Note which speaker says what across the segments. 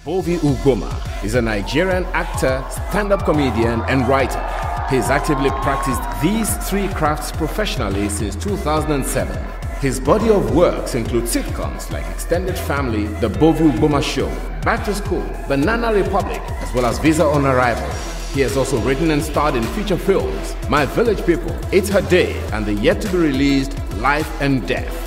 Speaker 1: Bovi is a Nigerian actor, stand-up comedian, and writer. He's actively practiced these three crafts professionally since 2007. His body of works include sitcoms like Extended Family, The Bovi Show, Back to School, Banana Republic, as well as Visa on Arrival. He has also written and starred in feature films, My Village People, It's Her Day, and the yet-to-be-released Life and Death.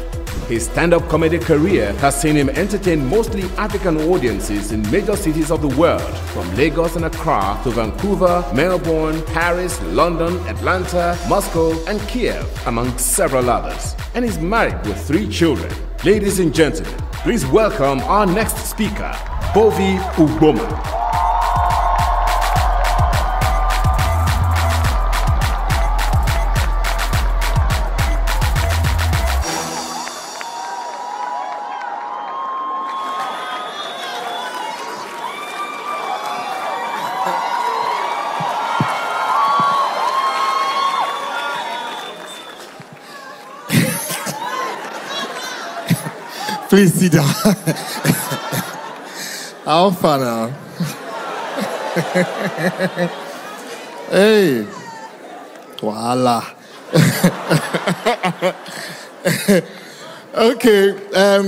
Speaker 1: His stand-up comedy career has seen him entertain mostly African audiences in major cities of the world, from Lagos and Accra to Vancouver, Melbourne, Paris, London, Atlanta, Moscow, and Kiev, among several others. And he's married with 3 children. Ladies and gentlemen, please welcome our next speaker, Bovi Ugboma.
Speaker 2: Please sit down. How far now? Hey. Voila. Okay.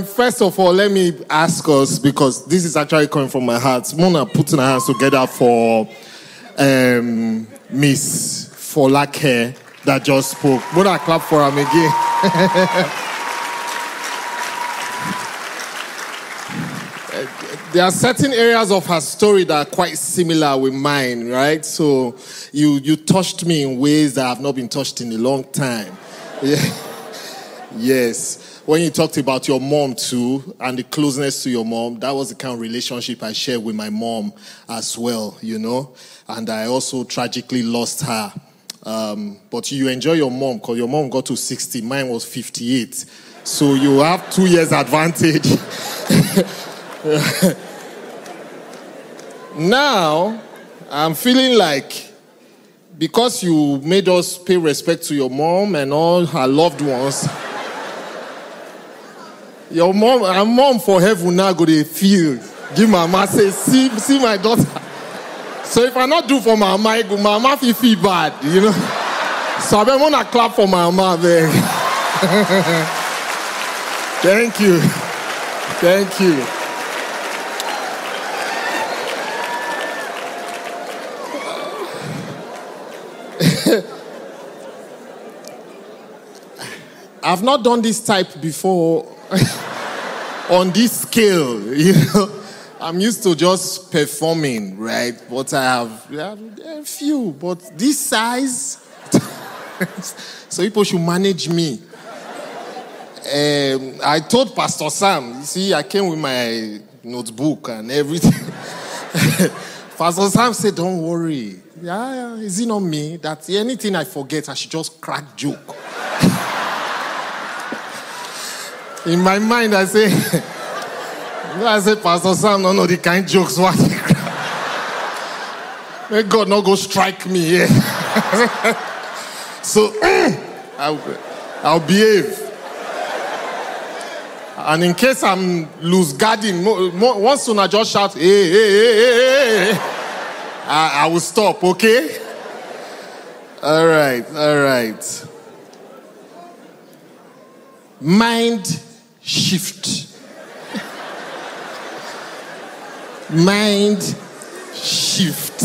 Speaker 2: First of all, let me ask us, because this is actually coming from my heart. Mona putting our hands together for Miss Folake that just spoke. Mona, clap for him again. There are certain areas of her story that are quite similar with mine, right? So you touched me in ways that have not been touched in a long time. Yeah. Yes. When you talked about your mom too, and the closeness to your mom, that was the kind of relationship I shared with my mom as well, you know? And I also tragically lost her. But you enjoy your mom, because your mom got to 60, mine was 58. So you have 2 years advantage. Now, I'm feeling like, because you made us pay respect to your mom and all her loved ones, your mom, our mom for heaven now go to feel. Give mama, say, see my daughter. So if I not do for my mama feel bad, you know. So I want to clap for my mama, man. Thank you. Thank you. I've not done this type before on this scale, you know. I'm used to just performing, right? But I have a few, but this size, so people should manage me. I told Pastor Sam, you see, I came with my notebook and everything. Pastor Sam said, don't worry. Yeah, is it not me? That anything I forget, I should just crack joke. In my mind, I say, Pastor Sam, no, the kind jokes what he crack. May God not go strike me here. So, I'll behave. And in case I'm loose guarding, once soon I just shout, hey. I will stop, okay? All right. Mind shift. Mind shift.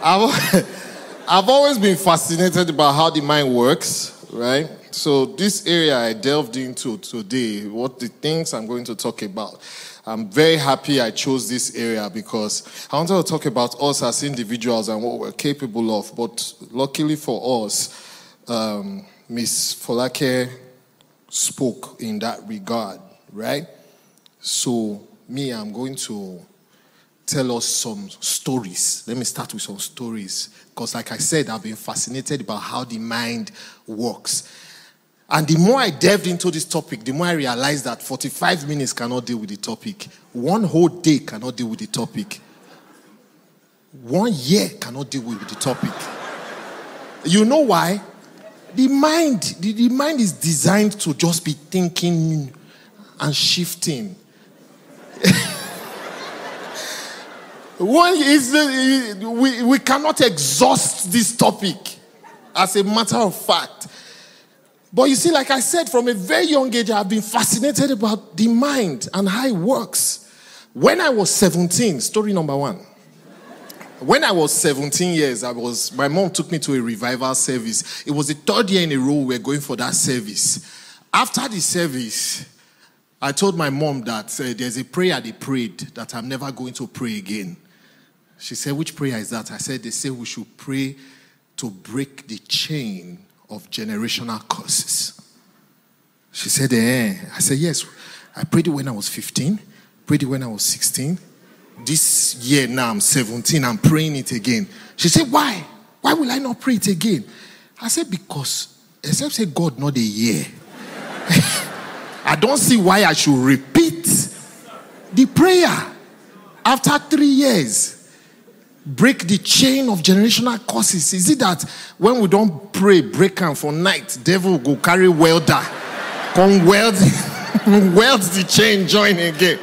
Speaker 2: I've always been fascinated about how the mind works, right? So this area I delved into today, what the things I'm going to talk about. I'm very happy I chose this area because I wanted to talk about us as individuals and what we're capable of. But luckily for us, Miss Folake spoke in that regard, right? So I'm going to tell us some stories. Let me start with some stories. Because like I said, I've been fascinated about how the mind works. And the more I delved into this topic, the more I realized that 45 minutes cannot deal with the topic. 1 whole day cannot deal with the topic. 1 year cannot deal with the topic. You know why? The mind is designed to just be thinking and shifting. We cannot exhaust this topic as a matter of fact. But you see, like I said, from a very young age, I've been fascinated about the mind and how it works. When I was 17, story number one. When I was 17 years, my mom took me to a revival service. It was the third year in a row we were going for that service. After the service, I told my mom that there's a prayer they prayed that I'm never going to pray again. She said, which prayer is that? I said, they say we should pray to break the chain of generational curses. She said, I said, yes. I prayed it when I was 15, prayed it when I was 16. This year now I'm 17, I'm praying it again. She said, why? Why will I not pray it again? I said, because except say God not a year. I don't see why I should repeat the prayer after 3 years. Break the chain of generational curses. Is it that when we don't pray, break them for night, devil go carry welder, come weld the chain, join again.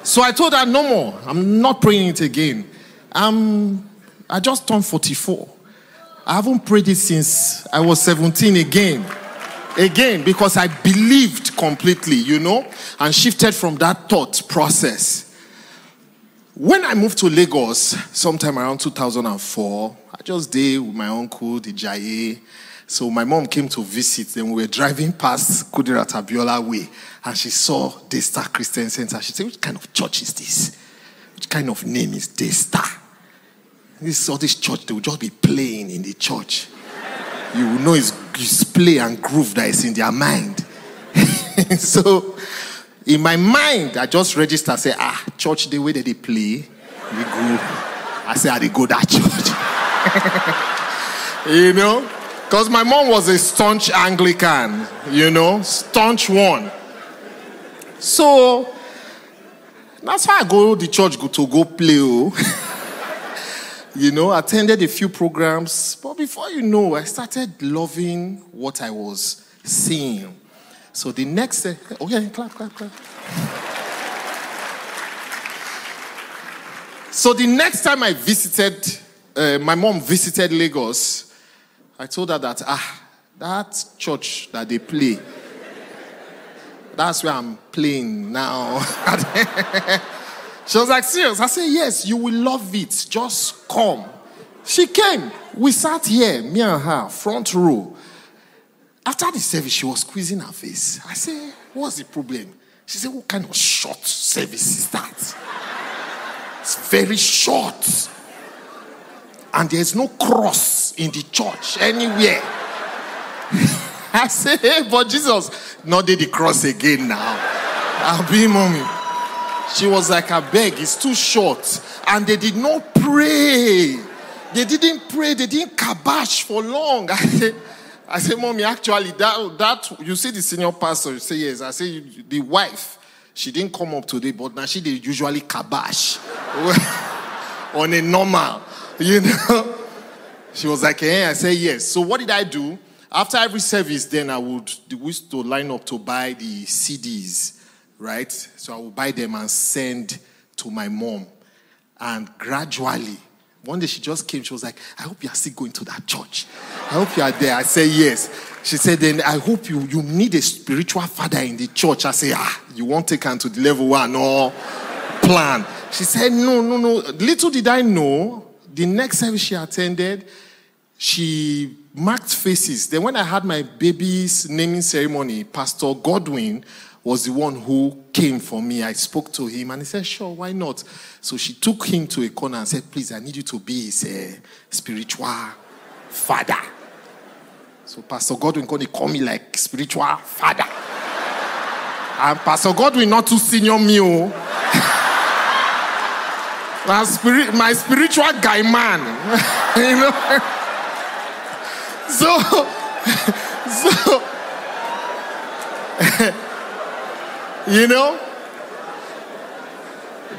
Speaker 2: So I told her, no more. I'm not praying it again. I just turned 44. I haven't prayed it since I was 17 again. Because I believed completely, and shifted from that thought process. When I moved to Lagos, sometime around 2004, I just did with my uncle, the Jaye. So my mom came to visit. Then we were driving past Kudirat Abiola Way, and she saw Daystar Christian Center. She said, which kind of church is this? Which kind of name is Daystar? This church, they will just be playing in the church. You will know it's play and groove that is in their mind. So, in my mind, I just registered, say, church, the way that they play, we go. I say, they go that church. Because my mom was a staunch Anglican, staunch one. So, that's why I go to the church to go play. Attended a few programs. But before I started loving what I was seeing. So the next... clap. So the next time I visited, my mom visited Lagos, I told her that, that church that they play, that's where I'm playing now. She was like, serious? I said, yes, you will love it. Just come. She came. We sat here, me and her, front row. After the service, she was squeezing her face. I said, what's the problem? She said, what kind of short service is that? It's very short. And there's no cross in the church anywhere. I said, hey, but Jesus, not did the cross again now. I'll be mommy. She was like, I beg, it's too short. And they did not pray. They didn't pray. They didn't kabash for long. I said, mommy, actually, that you see the senior pastor, you say, yes. I say, the wife, she didn't come up today, but now she did usually kabash on a normal, She was like, I say, yes. So what did I do? After every service, then we used to line up to buy the CDs. Right? So I would buy them and send to my mom. And gradually, one day she just came. She was like, I hope you are still going to that church. I hope you are there. I said, yes. She said, then I hope you need a spiritual father in the church. I said, you won't take her to the level 1 or plan. She said, no. Little did I know, the next service she attended, she marked faces. Then when I had my baby's naming ceremony, Pastor Godwin was the one who came for me. I spoke to him and he said, sure, why not? So she took him to a corner and said, please, I need you to be his spiritual father. So Pastor Godwin call me like spiritual father. And Pastor Godwin not too senior me. My spiritual guy man. So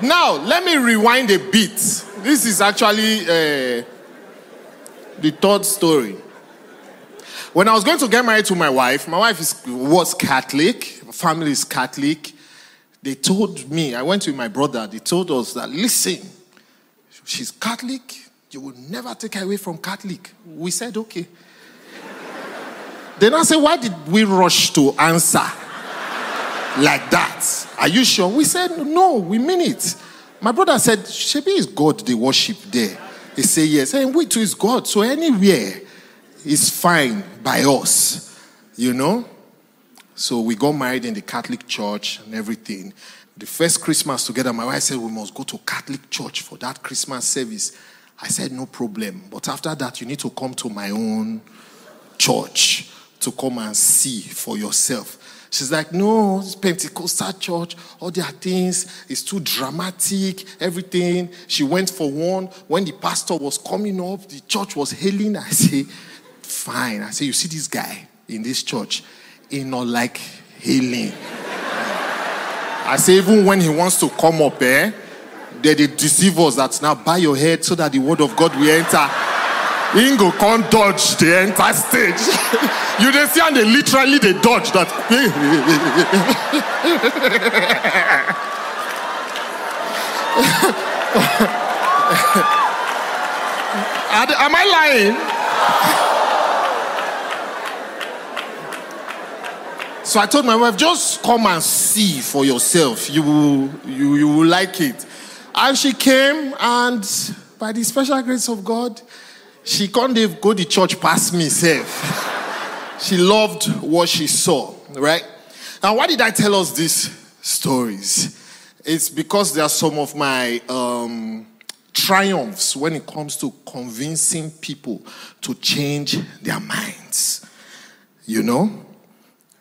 Speaker 2: Now, let me rewind a bit. This is actually the third story. When I was going to get married to my wife was Catholic, family is Catholic. They told me, I went with my brother, they told us that, listen, she's Catholic, you will never take her away from Catholic. We said, okay. Then I said, why did we rush to answer like that? Are you sure? We said, no, we mean it. My brother said, Shebi is God they worship there. He said, yes. And we too is God. So anywhere is fine by us, you know? So we got married in the Catholic church and everything. The first Christmas together, my wife said, we must go to Catholic church for that Christmas service. I said, no problem. But after that, you need to come to my own church to come and see for yourself. She's like, no, it's Pentecostal church, all their things, it's too dramatic, everything. She went for one. When the pastor was coming up, the church was hailing. I say, fine. I say, you see this guy in this church, he not like hailing. I say, even when he wants to come up, they deceive us that now bow your head so that the word of God will enter. He go can't dodge the entire stage. You they see and they literally they dodge that. Am I lying? So I told my wife, just come and see for yourself. You will like it. And she came, and by the special grace of God, she can't go to church past me, safe. She loved what she saw, right? Now, why did I tell us these stories? It's because they are some of my triumphs when it comes to convincing people to change their minds. You know?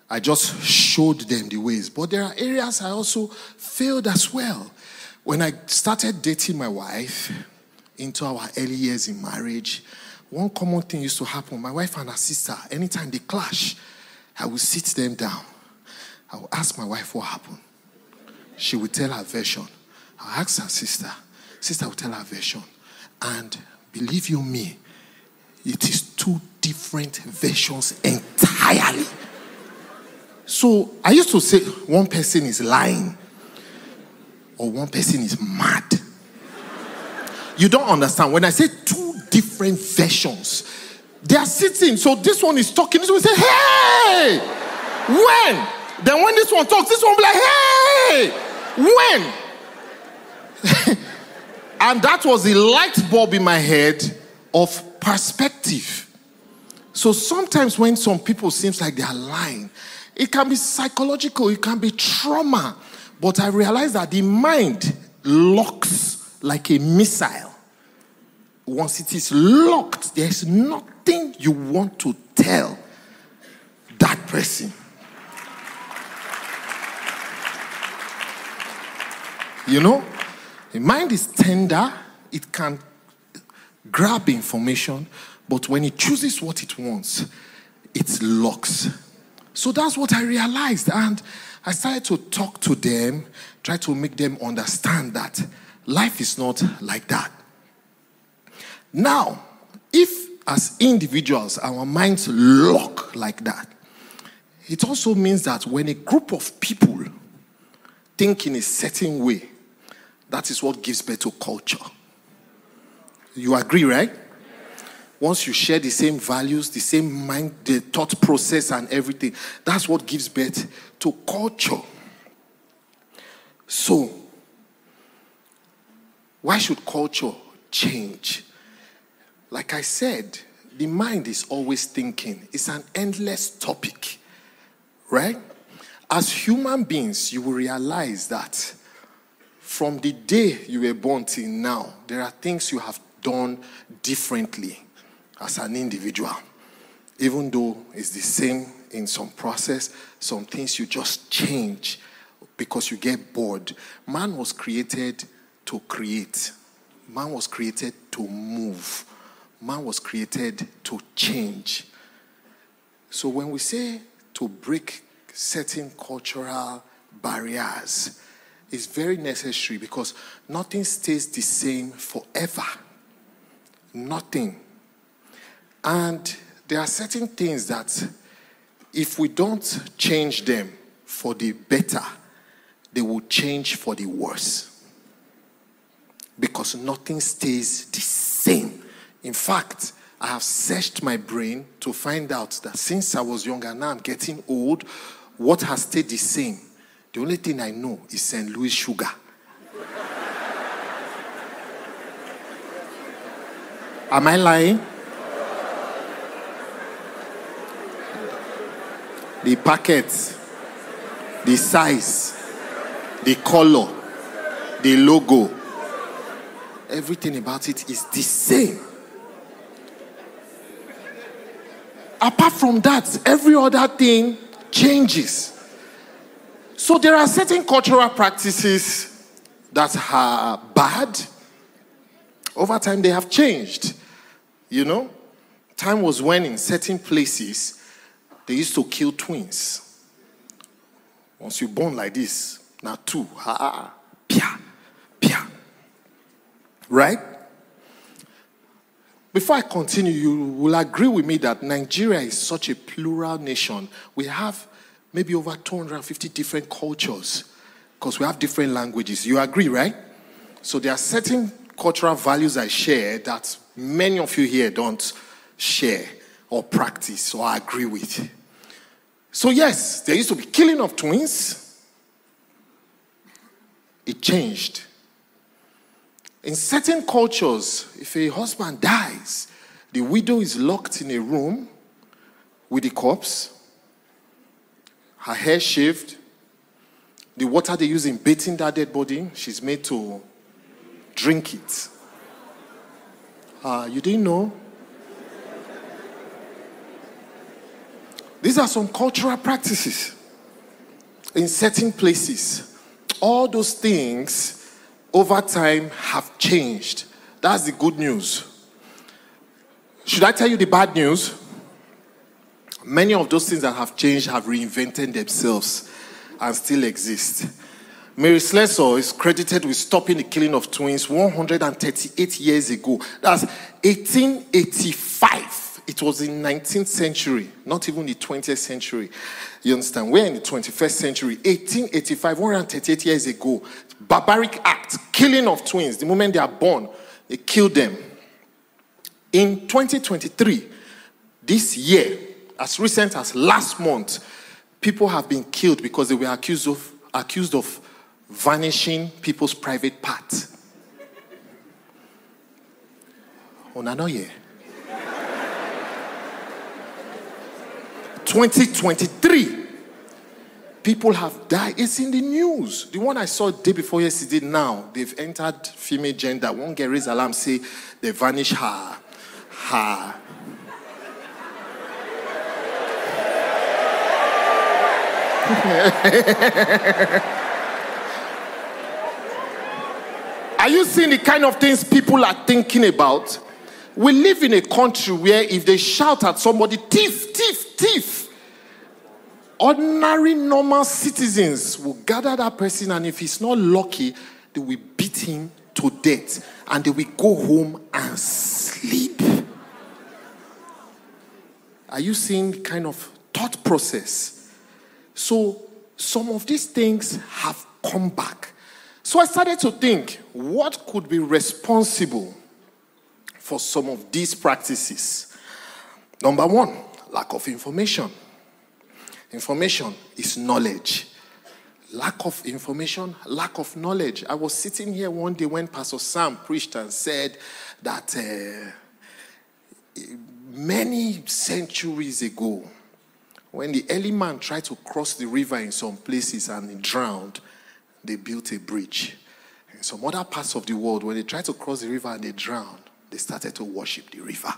Speaker 2: I just showed them the ways. But there are areas I also failed as well. When I started dating my wife into our early years in marriage, one common thing used to happen. My wife and her sister, anytime they clash, I would sit them down. I would ask my wife what happened. She would tell her version. I'll ask her sister. Sister would tell her version. And believe you me, it is two different versions entirely. So I used to say one person is lying or one person is mad. You don't understand. When I say two different versions, they are sitting. So this one is talking. This one say, hey! When? Then when this one talks, this one will be like, hey! When? And that was the light bulb in my head of perspective. So sometimes when some people seems like they are lying, it can be psychological, it can be trauma. But I realized that the mind locks like a missile. Once it is locked, there's nothing you want to tell that person. You know, the mind is tender, it can grab information, but when it chooses what it wants, it locks. So that's what I realized, and I started to talk to them, try to make them understand that life is not like that. Now, if as individuals our minds lock like that, it also means that when a group of people think in a certain way, that is what gives birth to culture. You agree, right? Once you share the same values, the same mind, the thought process and everything, that's what gives birth to culture. So, why should culture change? Like I said, the mind is always thinking. It's an endless topic, right? As human beings, you will realize that from the day you were born till now, there are things you have done differently as an individual. Even though it's the same in some process, some things you just change because you get bored. Man was created to create. Man was created to move. Man was created to change. So when we say to break certain cultural barriers, it's very necessary because nothing stays the same forever. Nothing. And there are certain things that if we don't change them for the better, they will change for the worse. Because nothing stays the same. In fact, I have searched my brain to find out that since I was young and now I'm getting old, what has stayed the same? The only thing I know is St. Louis sugar. Am I lying? The packets, the size, the color, the logo, everything about it is the same. Apart from that, every other thing changes. So there are certain cultural practices that are bad. Over time, they have changed. You know, time was when in certain places, they used to kill twins. Once you're born like this, now two, pia, pia. Right? Before I continue, you will agree with me that Nigeria is such a plural nation. We have maybe over 250 different cultures because we have different languages. You agree, right? So there are certain cultural values I share that many of you here don't share or practice or agree with. So yes, there used to be killing of twins. It changed. In certain cultures, if a husband dies, the widow is locked in a room with the corpse, her hair shaved, the water they use in bathing that dead body, she's made to drink it. You didn't know? These are some cultural practices in certain places. All those things over time have changed. That's the good news. Should I tell you the bad news? Many of those things that have changed have reinvented themselves and still exist. Mary Slessor is credited with stopping the killing of twins 138 years ago. That's 1885. It was in 19th century, not even the 20th century. You understand? We're in the 21st century. 1885, 138 years ago. Barbaric act, killing of twins. The moment they are born, they kill them. In 2023, this year, as recent as last month, people have been killed because they were accused of vanishing people's private parts. Onanoye. 2023, people have died. It's in the news. The one I saw the day before yesterday, now they've entered female gender. One girl raised alarm, say they vanish her. Are you seeing the kind of things people are thinking about? We live in a country where if they shout at somebody, thief, thief, thief, ordinary, normal citizens will gather that person, and if he's not lucky, they will beat him to death, and they will go home and sleep. Are you seeing the kind of thought process? So some of these things have come back. So I started to think, what could be responsible for some of these practices? Number one, lack of information. Information is knowledge. Lack of information, lack of knowledge. I was sitting here one day when Pastor Sam preached and said that many centuries ago, when the early man tried to cross the river in some places and he drowned, they built a bridge. In some other parts of the world, when they tried to cross the river and they drowned, they started to worship the river.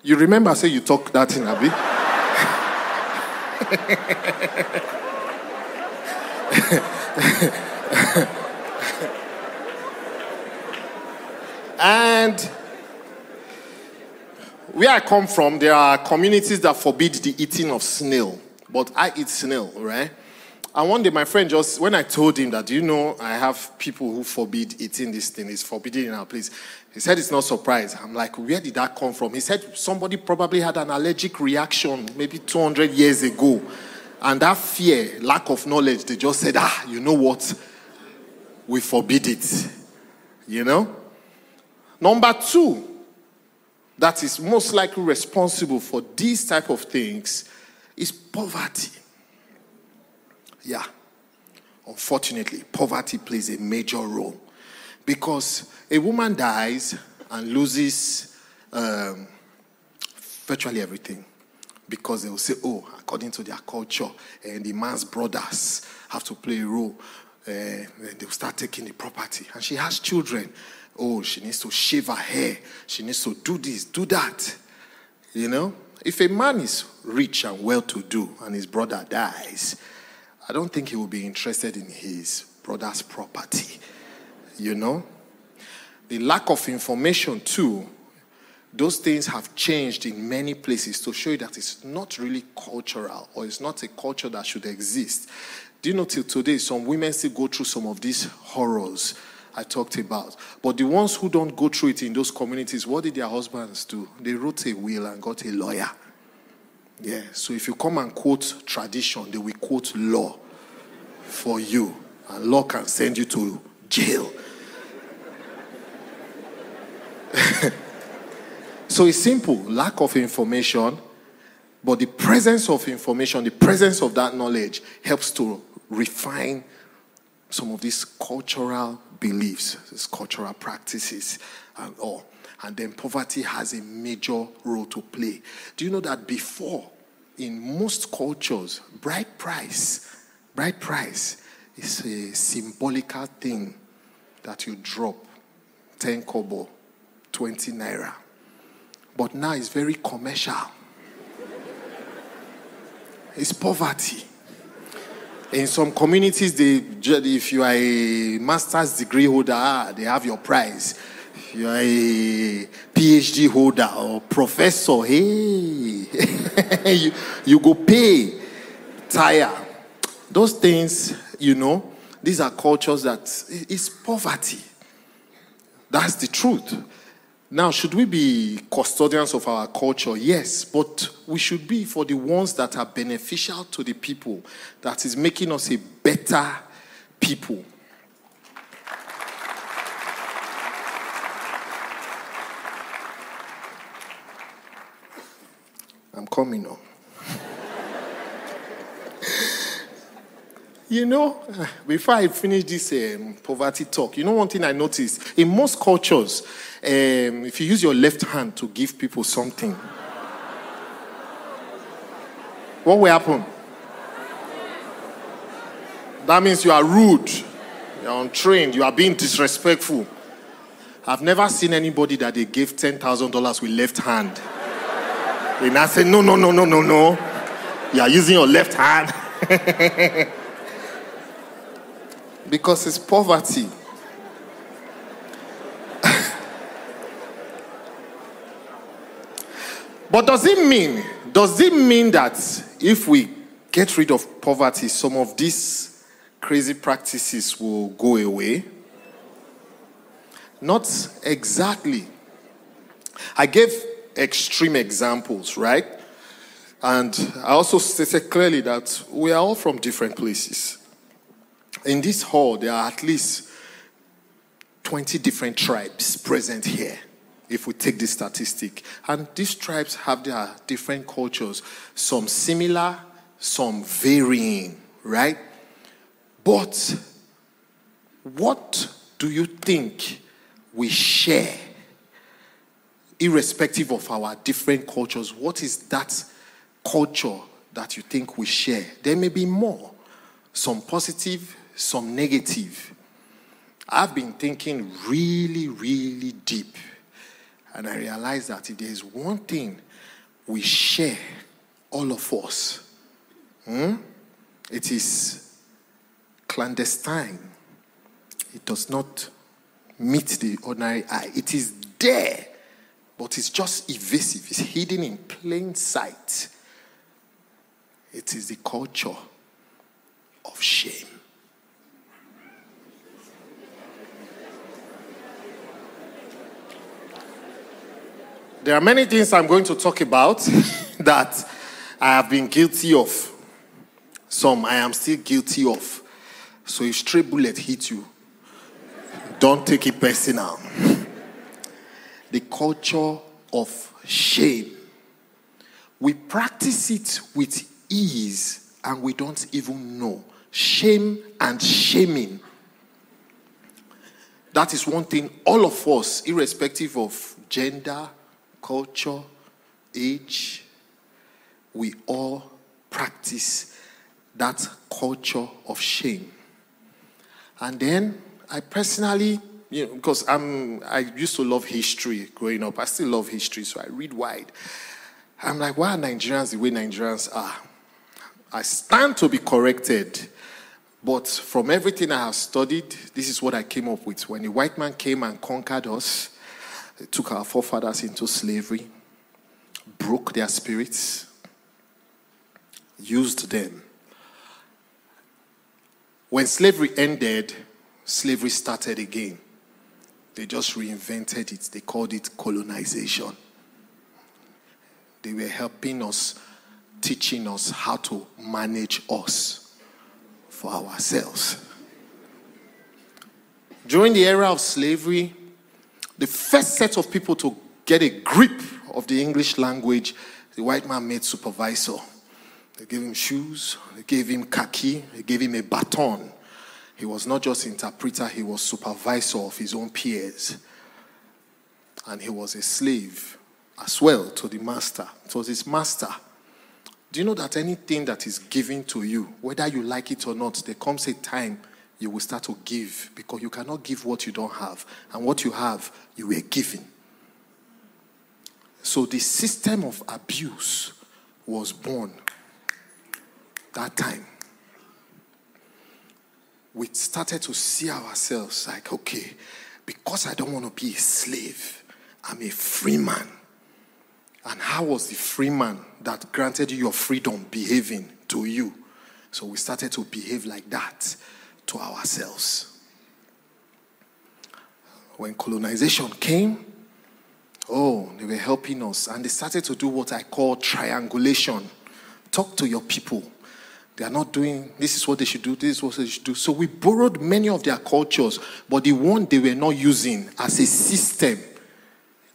Speaker 2: You remember, say you talk that in Abi? And where I come from, there are communities that forbid the eating of snail. But I eat snail, right? And one day my friend when I told him that, you know, I have people who forbid eating this thing. It's forbidden in our place. He said it's not surprised. I'm like, where did that come from? He said somebody probably had an allergic reaction maybe 200 years ago. And that fear, lack of knowledge, they just said, you know what? We forbid it. You know? Number 2, that is most likely responsible for these type of things is poverty. Yeah. Unfortunately, poverty plays a major role. Because a woman dies and loses virtually everything. Because they will say, according to their culture, and the man's brothers have to play a role. Then they'll start taking the property. And she has children. She needs to shave her hair. She needs to do this, do that. You know? If a man is rich and well-to-do and his brother dies, I don't think he will be interested in his brother's property. You know? The lack of information too, those things have changed in many places to show you that it's not really cultural, or it's not a culture that should exist. Do you know till today some women still go through some of these horrors I talked about? But the ones who don't go through it in those communities, what did their husbands do? They wrote a will and got a lawyer. Yeah, so if you come and quote tradition, they will quote law for you. And law can send you to jail. So it's simple, lack of information, but the presence of information, the presence of that knowledge helps to refine some of these cultural beliefs, these cultural practices and all. And then poverty has a major role to play. Do you know that before, in most cultures, bride price is a symbolical thing that you drop, 10 kobo, 20 naira. But now it's very commercial. It's poverty. In some communities, if you are a master's degree holder, they have your prize. If you are a PhD holder or professor, hey, you go pay, tire. Those things, you know, these are cultures that it's poverty. That's the truth. Now, should we be custodians of our culture? Yes, but we should be for the ones that are beneficial to the people, that is making us a better people. I'm coming on. You know, before I finish this poverty talk, you know one thing I noticed? In most cultures, if you use your left hand to give people something, what will happen? That means you are rude, you are untrained, you are being disrespectful. I've never seen anybody that they gave $10,000 with left hand. And I say, no. You are using your left hand. Because it's poverty. But does it mean that if we get rid of poverty, some of these crazy practices will go away? Not exactly. I gave extreme examples, right? And I also stated clearly that we are all from different places. In this hall, there are at least 20 different tribes present here, if we take this statistic. And these tribes have their different cultures, some similar, some varying, right? But what do you think we share, irrespective of our different cultures? What is that culture that you think we share? There may be more, some positive, some negative. I've been thinking really, really deep, and I realized that if there is one thing we share, all of us, it is clandestine. It does not meet the ordinary eye. It is there, but it's just evasive. It's hidden in plain sight. It is the culture of shame. There are many things I'm going to talk about that I have been guilty of. Some I am still guilty of. So if stray bullet hit you, don't take it personal. The culture of shame. We practice it with ease and we don't even know. Shame and shaming. That is one thing all of us, irrespective of gender, culture, age, we all practice that culture of shame. And then I personally, because I used to love history growing up. I still love history, so I read wide. I'm like, why are Nigerians the way Nigerians are? I stand to be corrected. But from everything I have studied, this is what I came up with. When the white man came and conquered us, they took our forefathers into slavery, broke their spirits, used them. When slavery ended, slavery started again. They just reinvented it. They called it colonization. They were helping us, teaching us how to manage us for ourselves. During the era of slavery, the first set of people to get a grip of the English language, the white man made supervisor. They gave him shoes, they gave him khaki, they gave him a baton. He was not just interpreter, he was supervisor of his own peers. And he was a slave as well to the master. It was his master. Do you know that anything that is given to you, whether you like it or not, there comes a time you will start to give, because you cannot give what you don't have. And what you have, you were given. So the system of abuse was born that time. We started to see ourselves like, okay, because I don't want to be a slave, I'm a free man. And how was the free man that granted you your freedom behaving to you? So we started to behave like that to ourselves. When colonization came, they were helping us. And they started to do what I call triangulation. Talk to your people. They are not doing, this is what they should do, this is what they should do. So we borrowed many of their cultures, but the one they were not using as a system,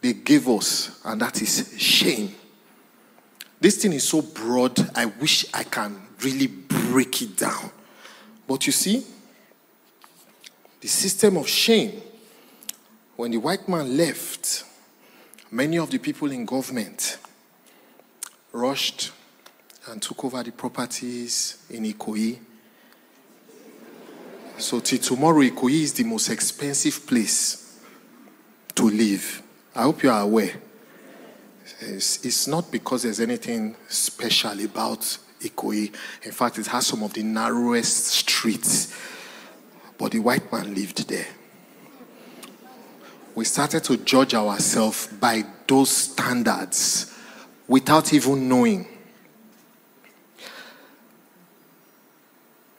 Speaker 2: they gave us, and that is shame. This thing is so broad, I wish I can really break it down. But you see, the system of shame, when the white man left, many of the people in government rushed and took over the properties in Ikoyi. So till tomorrow, Ikoyi is the most expensive place to live. I hope you are aware. It's not because there's anything special about Ikoyi. In fact, it has some of the narrowest streets. But the white man lived there. We started to judge ourselves by those standards without even knowing.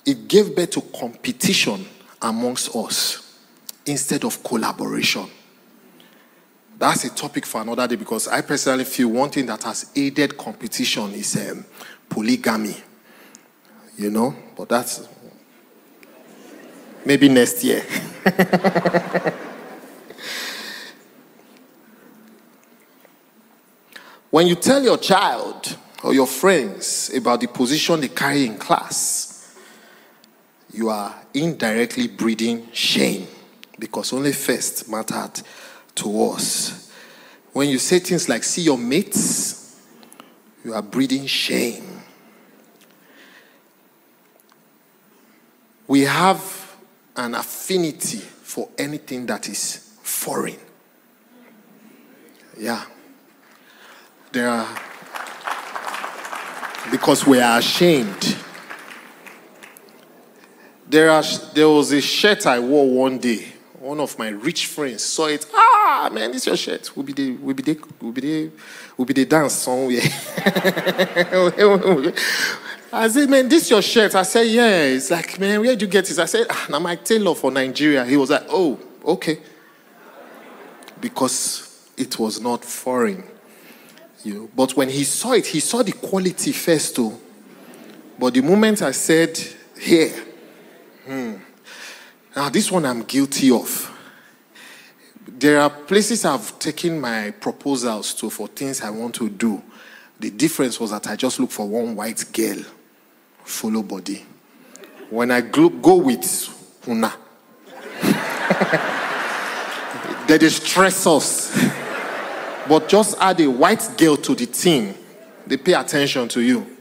Speaker 2: It gave birth to competition amongst us instead of collaboration. That's a topic for another day, because I personally feel one thing that has aided competition is polygamy. But that's maybe next year. When you tell your child or your friends about the position they carry in class, you are indirectly breeding shame, because only first mattered to us. When you say things like, see your mates, you are breeding shame. We have an affinity for anything that is foreign. Yeah. Because we are ashamed. There was a shirt I wore one day. One of my rich friends saw it. Man, this is your shirt. We'll be there dance somewhere. I said, man, this your shirt? I said, yeah. It's like, man, where did you get this? I said, now my tailor for Nigeria. He was like, oh, okay. Because it was not foreign. But when he saw it, he saw the quality first too. But the moment I said, here, now this one I'm guilty of. There are places I've taken my proposals to for things I want to do. The difference was that I just look for one white girl, follow body. When I go with Una, they distress us. But just add a white girl to the team, they pay attention to you.